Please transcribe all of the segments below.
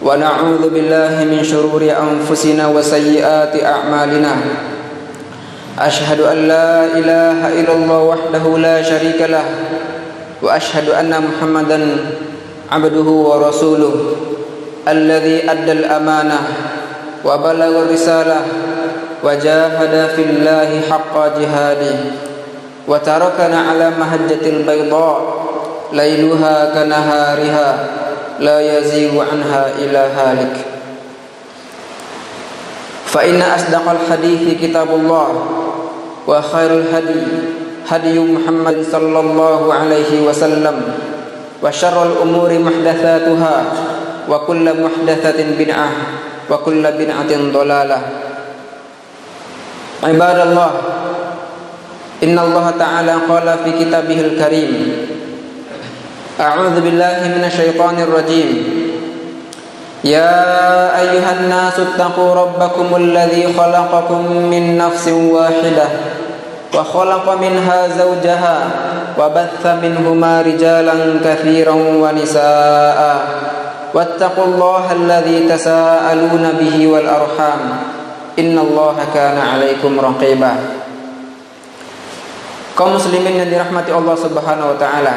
ونعوذ بالله من شرور أنفسنا وسيئات أعمالنا أشهد أن لا إله إلا الله وحده لا شريك له وأشهد أن محمدا عبده ورسوله الذي أدى الأمانة وبلغ الرسالة وجاهد في الله حق جهاده وتركنا على مهجة البيضاء ليلها كنهارها لا يزيغ عنها إلا هالك فإن أصدق الحديث كتاب الله وخير الهدي هدي محمد صلى الله عليه وسلم وشر الأمور محدثاتها وكل محدثة بدعة وكل بدعة ضلالة عباد الله إن الله تعالى قال في كتابه الكريم أعوذ بالله من الشيطان الرجيم يا أيها الناس اتقوا ربكم الذي خلقكم من نفس واحدة وخلق منها زوجها وبث منهما رجالا كثيرا ونساء واتقوا الله الذي تساءلون به والأرحام إن الله كان عليكم رقيبا. Kaum muslimin yang dirahmati Allah Subhanahu wa taala.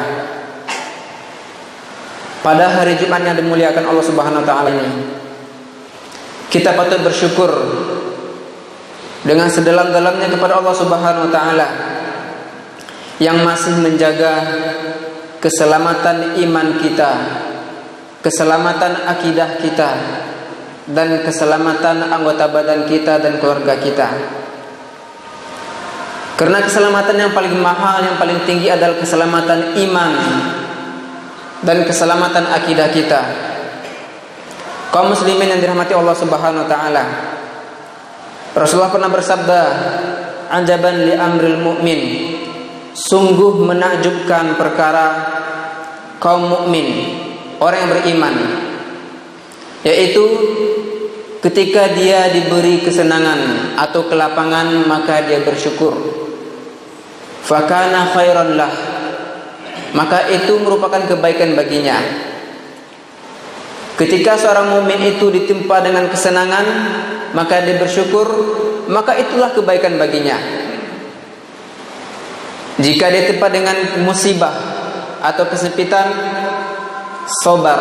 Pada hari Jumat yang dimuliakan Allah Subhanahu wa taala ini, kita patut bersyukur dengan sedalam-dalamnya kepada Allah Subhanahu wa taala yang masih menjaga keselamatan iman kita, keselamatan akidah kita, dan keselamatan anggota badan kita dan keluarga kita. Karena keselamatan yang paling mahal, yang paling tinggi adalah keselamatan iman dan keselamatan akidah kita. Kaum muslimin yang dirahmati Allah Subhanahu wa taala, Rasulullah pernah bersabda, "Ajaban li amril mu'min." Sungguh menakjubkan perkara kaum mukmin, orang yang beriman, yaitu ketika dia diberi kesenangan atau kelapangan maka dia bersyukur. Fakana khairan lah, maka itu merupakan kebaikan baginya. Ketika seorang mukmin itu ditimpa dengan kesenangan maka dia bersyukur, maka itulah kebaikan baginya. Jika dia ditimpa dengan musibah atau kesempitan, sabar,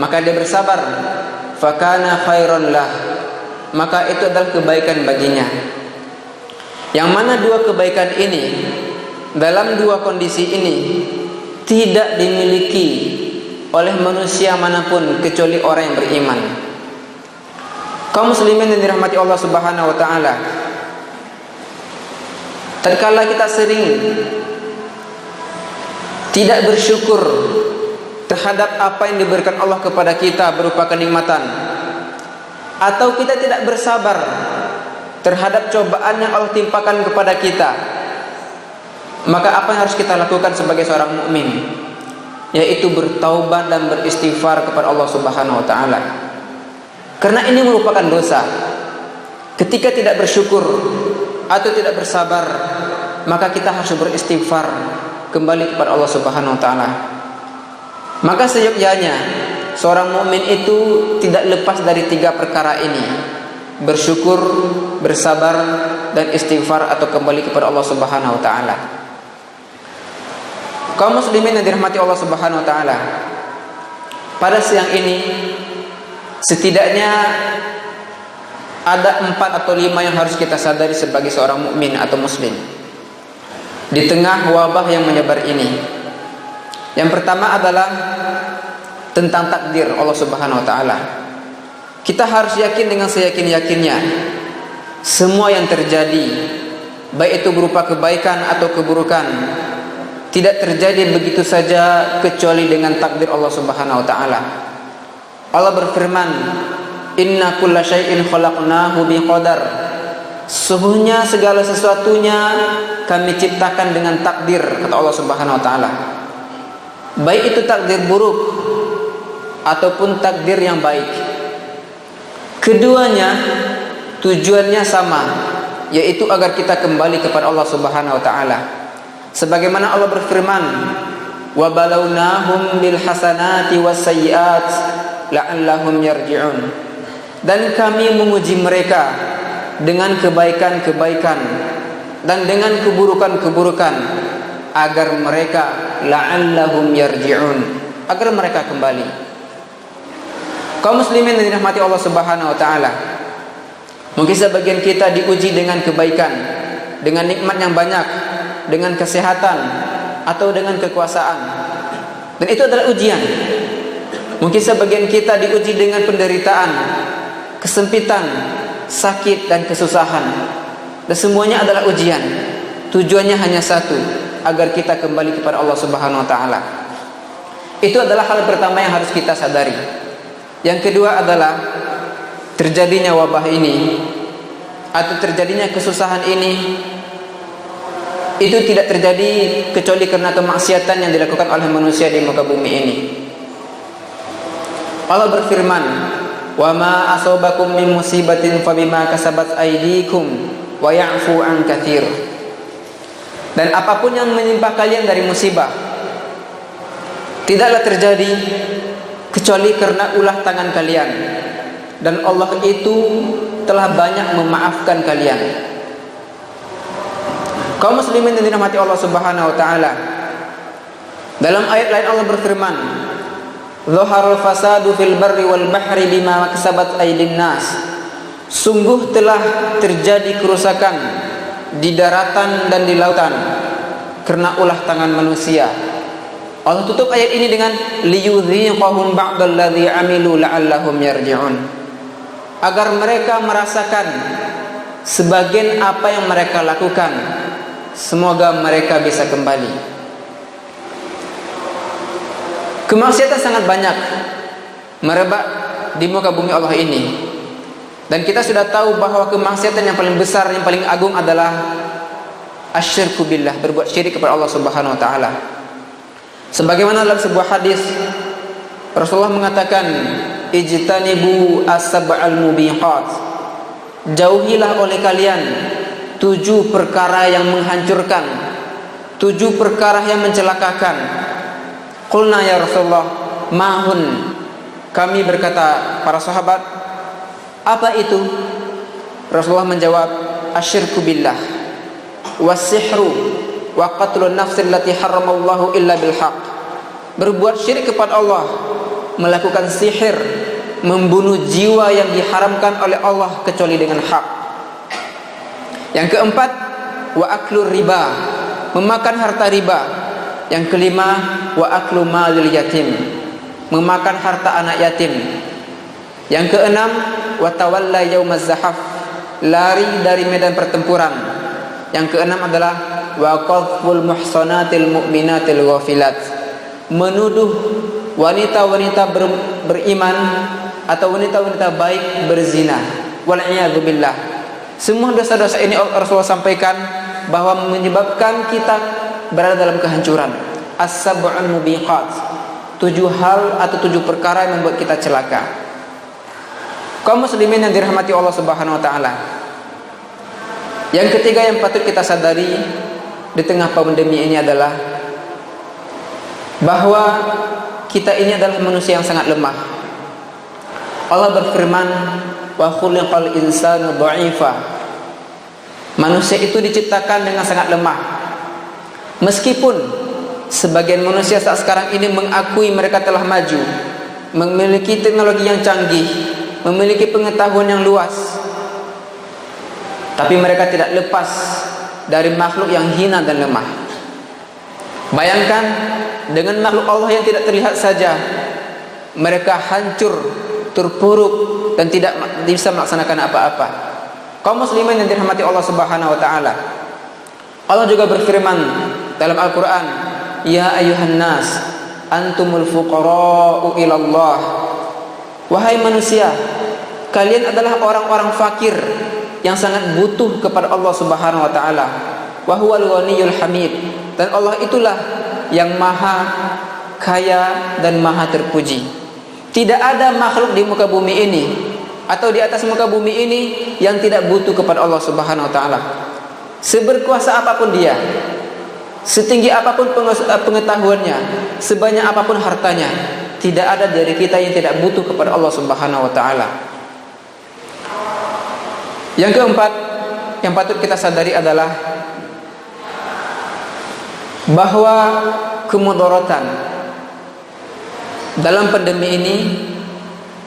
maka dia bersabar. Fakana khairan lah, maka itu adalah kebaikan baginya. Yang mana dua kebaikan ini, dalam dua kondisi ini tidak dimiliki oleh manusia manapun kecuali orang yang beriman. Kaum muslimin yang dirahmati Allah Subhanahu wa taala, terkala kita sering tidak bersyukur terhadap apa yang diberikan Allah kepada kita berupa kenikmatan, atau kita tidak bersabar terhadap cobaan yang Allah timpakan kepada kita, maka apa yang harus kita lakukan sebagai seorang mukmin? Yaitu bertaubat dan beristighfar kepada Allah Subhanahu wa taala. Karena ini merupakan dosa. Ketika tidak bersyukur atau tidak bersabar, maka kita harus beristighfar kembali kepada Allah Subhanahu wa taala. Maka seyogyanya seorang mukmin itu tidak lepas dari tiga perkara ini: bersyukur, bersabar, dan istighfar atau kembali kepada Allah Subhanahu wa taala. Kaum muslimin yang dirahmati Allah Subhanahu wa taala, pada siang ini setidaknya ada 4 atau 5 yang harus kita sadari sebagai seorang mukmin atau muslim di tengah wabah yang menyebar ini. Yang pertama adalah tentang takdir Allah Subhanahu wa taala. Kita harus yakin dengan seyakin-yakinnya semua yang terjadi, baik itu berupa kebaikan atau keburukan, tidak terjadi begitu saja kecuali dengan takdir Allah Subhanahu wa taala. Allah berfirman, "Inna kulla syai'in khalaqnahu biqadar." Sesungguhnya segala sesuatunya kami ciptakan dengan takdir, kata Allah Subhanahu wa taala. Baik itu takdir buruk ataupun takdir yang baik. Keduanya tujuannya sama, yaitu agar kita kembali kepada Allah Subhanahu wa taala. Sebagaimana Allah berfirman, "Wa balawnahum bil hasanati was sayyi'at la'allahum yarji'un. Dan kami menguji mereka dengan kebaikan-kebaikan dan dengan keburukan-keburukan agar mereka la'allahum yarji'un, agar mereka kembali. Kaum muslimin yang dirahmati Allah Subhanahu wa taala, mungkin sebagian kita diuji dengan kebaikan, dengan nikmat yang banyak, dengan kesehatan atau dengan kekuasaan. Dan itu adalah ujian. Mungkin sebagian kita diuji dengan penderitaan, kesempitan, sakit dan kesusahan. Dan semuanya adalah ujian. Tujuannya hanya satu, agar kita kembali kepada Allah Subhanahu wa taala. Itu adalah hal pertama yang harus kita sadari. Yang kedua adalah terjadinya wabah ini atau terjadinya kesusahan ini, itu tidak terjadi kecuali karena kemaksiatan yang dilakukan oleh manusia di muka bumi ini. Allah berfirman, "Wa ma asabakum min musibatin fabima kasabat aydikum wa ya'fu an katsir." Dan apapun yang menimpa kalian dari musibah tidaklah terjadi kecuali karena ulah tangan kalian, dan Allah itu telah banyak memaafkan kalian. Kaum muslimin yang dirahmati Allah Subhanahu wa taala, dalam ayat lain Allah berfirman, "Zaharul fasadu fil barri wal bahri bima kasabat aydin nas." Sungguh telah terjadi kerusakan di daratan dan di lautan karena ulah tangan manusia. Allah tutup ayat ini dengan liyudhiqahum ba'dalladzi amilu la'allahum yarji'un, agar mereka merasakan sebagian apa yang mereka lakukan, semoga mereka bisa kembali. Kemaksiatan sangat banyak merebak di muka bumi Allah ini, dan kita sudah tahu bahwa kemaksiatan yang paling besar, yang paling agung adalah asyirku billah, berbuat syirik kepada Allah Subhanahu wa taala. Sebagaimana dalam sebuah hadis Rasulullah mengatakan, ijtanibu as-sab'al mubiqat, jauhilah oleh kalian 7 perkara yang menghancurkan, 7 perkara yang mencelakakan. Qulna ya Rasulullah, mahun? Kami berkata, para sahabat, apa itu? Rasulullah menjawab, asyirku billah, was-sihru, wa qatlun nafsil lati haramallahu illa bil haq. Berbuat syirik kepada Allah, melakukan sihir, membunuh jiwa yang diharamkan oleh Allah kecuali dengan hak. Yang keempat, wa aklur riba, memakan harta riba. Yang kelima, wa aklu malil yatim, memakan harta anak yatim. Yang keenam, wa tawalla yaumaz zahaf, lari dari medan pertempuran. Yang keenam adalah wa qadful muhsanatil mu'minatil ghafilat, menuduh wanita-wanita beriman atau wanita-wanita baik berzina. Wal'iyadu billah. Semua dosa-dosa ini Rasulullah sampaikan bahwa menyebabkan kita berada dalam kehancuran. As-sab'un mubiqat, 7 hal atau 7 perkara yang membuat kita celaka. Kaum muslimin yang dirahmati Allah Subhanahu wa taala, yang ketiga yang patut kita sadari di tengah pandemi ini adalah bahwa kita ini adalah manusia yang sangat lemah. Allah berfirman, wa khuliqal insanu dha'ifa. Manusia itu diciptakan dengan sangat lemah. Meskipun sebagian manusia saat sekarang ini mengakui mereka telah maju, memiliki teknologi yang canggih, memiliki pengetahuan yang luas, tapi mereka tidak lepas dari makhluk yang hina dan lemah. Bayangkan, dengan makhluk Allah yang tidak terlihat saja mereka hancur, terpuruk, dan tidak bisa melaksanakan apa-apa. Kaum muslimin yang dirahmati Allah Subhanahu wa taala, Allah juga berfirman dalam Al-Quran, ya ayuhan nas antumul fuqara'u ilallah. Wahai manusia, kalian adalah orang-orang fakir yang sangat butuh kepada Allah Subhanahu wa taala. Wa huwal ghaniyul hamid, dan Allah itulah yang maha kaya dan maha terpuji. Tidak ada makhluk di muka bumi ini atau di atas muka bumi ini yang tidak butuh kepada Allah Subhanahu wa taala. Seberkuasa apapun dia, setinggi apapun pengetahuannya, sebanyak apapun hartanya, tidak ada dari kita yang tidak butuh kepada Allah Subhanahu wa taala. Yang keempat yang patut kita sadari adalah bahwa kemudaratan dalam pandemi ini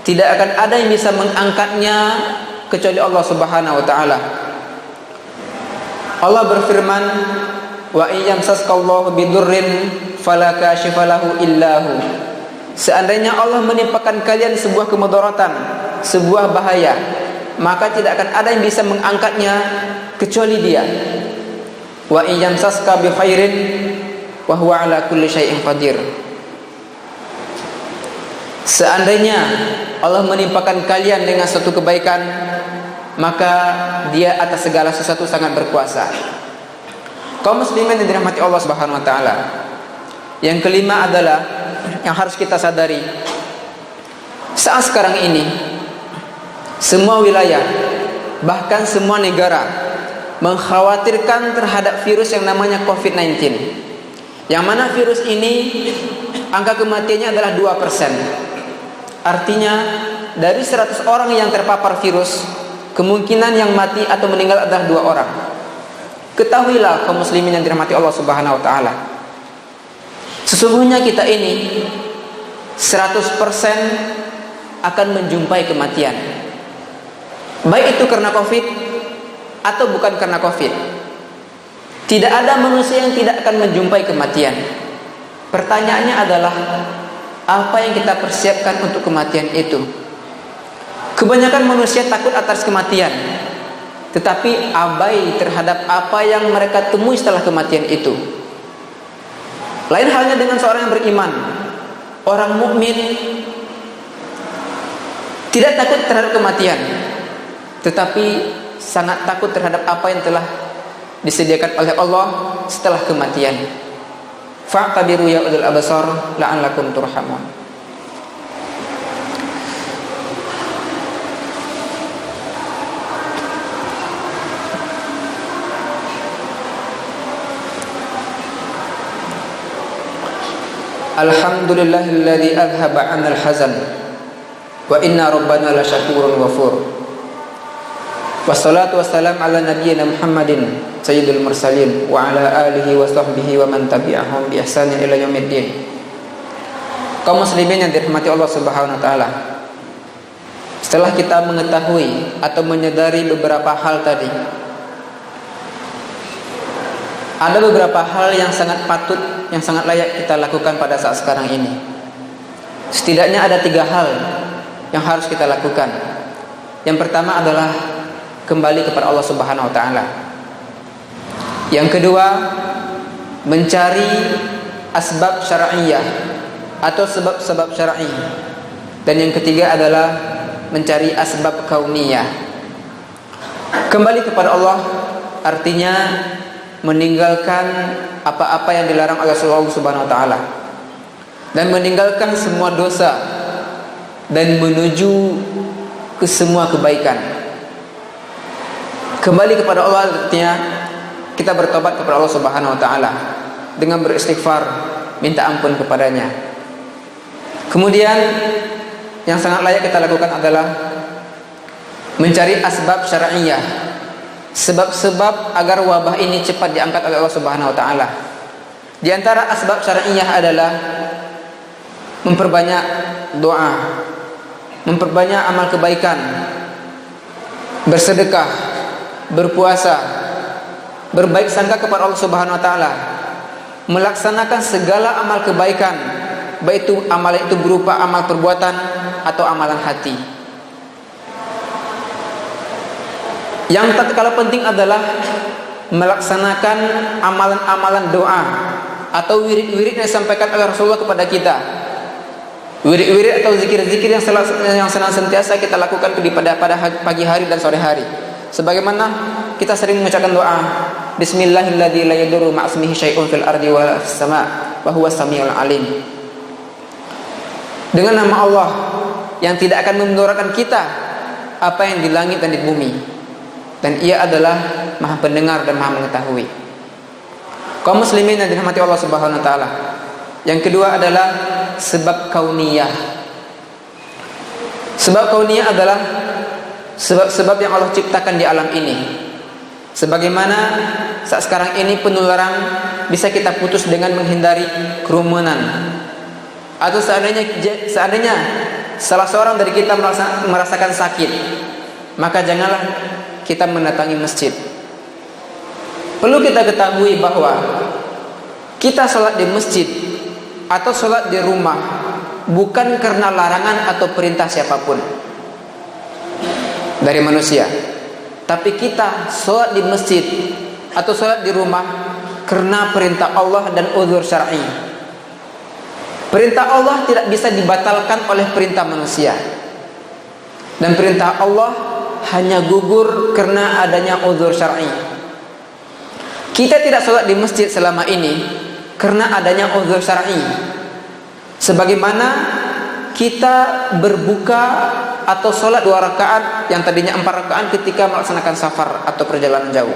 tidak akan ada yang bisa mengangkatnya kecuali Allah Subhanahu wa taala. Allah berfirman, wa iyyamsaskallahu bidurrin fala kashifa lahu illahu. Seandainya Allah menimpakan kalian sebuah kemudaratan, sebuah bahaya, maka tidak akan ada yang bisa mengangkatnya kecuali Dia. Wa iyyamsaska bi khairin wa huwa ala kulli syai'in qadir. Seandainya Allah menimpakan kalian dengan suatu kebaikan, maka Dia atas segala sesuatu sangat berkuasa. Kaum muslimin yang dirahmati Allah Subhanahu wa taala. Yang kelima adalah yang harus kita sadari, saat sekarang ini semua wilayah, bahkan semua negara mengkhawatirkan terhadap virus yang namanya COVID-19. Yang mana virus ini angka kematiannya adalah 2%. Artinya dari 100 orang yang terpapar virus, kemungkinan yang mati atau meninggal adalah 2 orang. Ketahuilah kaum muslimin yang dirahmati Allah Subhanahu wa taala, sesungguhnya kita ini 100% akan menjumpai kematian. Baik itu karena Covid atau bukan karena Covid. Tidak ada manusia yang tidak akan menjumpai kematian. Pertanyaannya adalah, apa yang kita persiapkan untuk kematian itu? Kebanyakan manusia takut atas kematian, tetapi abai terhadap apa yang mereka temui setelah kematian itu. Lain halnya dengan seorang yang beriman. Orang mukmin tidak takut terhadap kematian, tetapi sangat takut terhadap apa yang telah disediakan oleh Allah setelah kematian. Fa'tabiru ya ulul absar la'allakum turhamun. Alhamdulillahilladzi adhaba 'anal hazan wa inna rabbana lasyakurun ghafur. Wassalatu wassalam ala nabiyyina Muhammadin sayyidil mursalin wa ala alihi wa sahbihi wa man tabi'ahum bi ihsanin ila yaumiddin. Kaum muslimin yang dirahmati Allah Subhanahu wa taala, setelah kita mengetahui atau menyadari beberapa hal tadi, ada beberapa hal yang sangat patut, yang sangat layak kita lakukan pada saat sekarang ini. Setidaknya ada 3 hal yang harus kita lakukan. Yang pertama adalah kembali kepada Allah Subhanahu wa taala. Yang kedua, mencari asbab syar'iyyah atau sebab-sebab syar'i. Dan yang ketiga adalah mencari asbab kauniyah. Kembali kepada Allah artinya meninggalkan apa-apa yang dilarang oleh Allah Subhanahu wa taala dan meninggalkan semua dosa dan menuju ke semua kebaikan. Kembali kepada Allah artinya kita bertobat kepada Allah Subhanahu wa taala dengan beristighfar, minta ampun kepadanya. Kemudian yang sangat layak kita lakukan adalah mencari asbab syar'iyyah, sebab-sebab agar wabah ini cepat diangkat oleh Allah Subhanahu wa taala. Di antara asbab syar'iyyah adalah memperbanyak doa, memperbanyak amal kebaikan, bersedekah, berpuasa, berbaik sangka kepada Allah Subhanahu wa taala, melaksanakan segala amal kebaikan, baik itu amal itu berupa amal perbuatan atau amalan hati. Yang tak kalah penting adalah melaksanakan amalan-amalan doa atau wirid-wirid yang disampaikan oleh Rasulullah kepada kita. Wirid-wirid atau zikir-zikir yang senantiasa kita lakukan pada pagi hari dan sore hari. Sebagaimana kita sering mengucapkan doa, Bismillahilladzi la yadurru ma'asmihi syai'un fil ardi wa fis sama' wa huwas samiul alim. Dengan nama Allah yang tidak akan memudaratkan kita apa yang di langit dan di bumi, dan Ia adalah Maha Pendengar dan Maha Mengetahui. Kaum muslimin yang dirahmati Allah Subhanahu wa taala. Yang kedua adalah sebab kauniyah. Sebab kauniyah adalah sebab-sebab yang Allah ciptakan di alam ini. Sebagaimana saat sekarang ini penularan bisa kita putus dengan menghindari kerumunan. Atau seandainya salah seorang dari kita merasakan sakit, maka janganlah kita mendatangi masjid. Perlu kita ketahui bahwa kita sholat di masjid atau sholat di rumah bukan karena larangan atau perintah siapapun dari manusia, tapi kita sholat di masjid atau sholat di rumah karena perintah Allah dan uzur syar'i. Perintah Allah tidak bisa dibatalkan oleh perintah manusia, dan perintah Allah hanya gugur karena adanya uzur syar'i. Kita tidak sholat di masjid selama ini karena adanya uzur syar'i. Sebagaimana kita berbuka atau sholat 2 rakaat yang tadinya 4 rakaat ketika melaksanakan safar atau perjalanan jauh.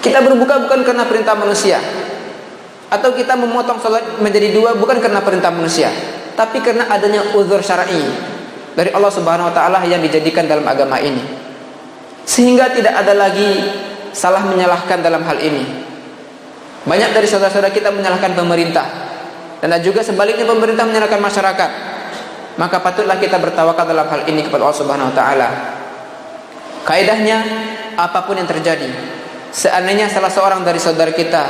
Kita berbuka bukan karena perintah manusia, atau kita memotong sholat menjadi 2 bukan karena perintah manusia, tapi karena adanya uzur syar'i dari Allah Subhanahu wa taala yang dijadikan dalam agama ini. Sehingga tidak ada lagi salah menyalahkan dalam hal ini. Banyak dari saudara-saudara kita menyalahkan pemerintah, dan juga sebaliknya pemerintah menyalahkan masyarakat. Maka patutlah kita bertawakal dalam hal ini kepada Allah Subhanahu wa taala. Kaidahnya, apapun yang terjadi, seandainya salah seorang dari saudara kita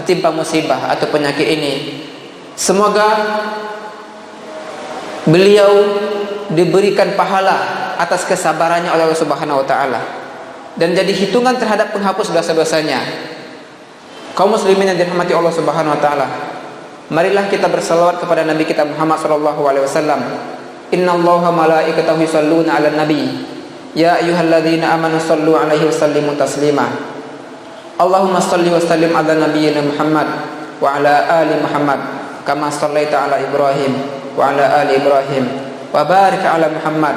ditimpa musibah atau penyakit ini, semoga beliau diberikan pahala atas kesabarannya oleh Allah Subhanahu wa taala, dan jadi hitungan terhadap penghapus dosa-dosanya. Kaum muslimin yang dirahmati Allah Subhanahu wa taala, marilah kita bersalawat kepada Nabi kita Muhammad sallallahu alaihi wasallam. Innallaha malaikatahu yusholluna 'alan nabi. Ya ayyuhalladzina amanu shallu 'alaihi wa sallimu taslima. Allahumma shalli wa sallim 'ala nabiyyina Muhammad wa 'ala ali Muhammad kama shallaita 'ala Ibrahim wa 'ala ali Ibrahim wa barik 'ala Muhammad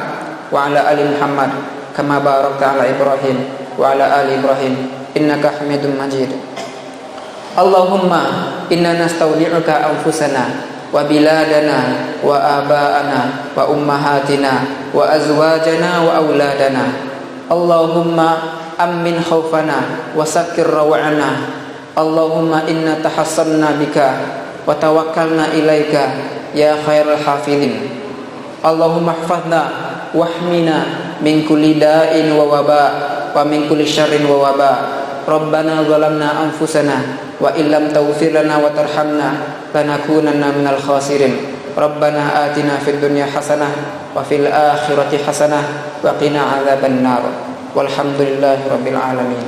wa 'ala ali Muhammad kama barakta 'ala Ibrahim wa 'ala ali Ibrahim innaka Hamidum Majid. Allahumma inna nastaudi'uka anfusana wa biladana wa aba'ana wa ummahatina wa azwajana wa auladana. Allahumma amin khawfana wa sakir raw'ana. Allahumma inna tahassanna bika wa tawakkalna ilaika ya khairal hafidhin. Allahumma hafadna wahmina min kulli da'in wa waba wa min kulli syarrin wa waba. Rabbana zalamna anfusana wa illam taghfir lana wa tarhamna lanakunanna minal khasirin. Rabbana atina fid dunya hasanah wa fil akhirati hasanah wa qina adzaban nar. Walhamdulillahi rabbil alamin.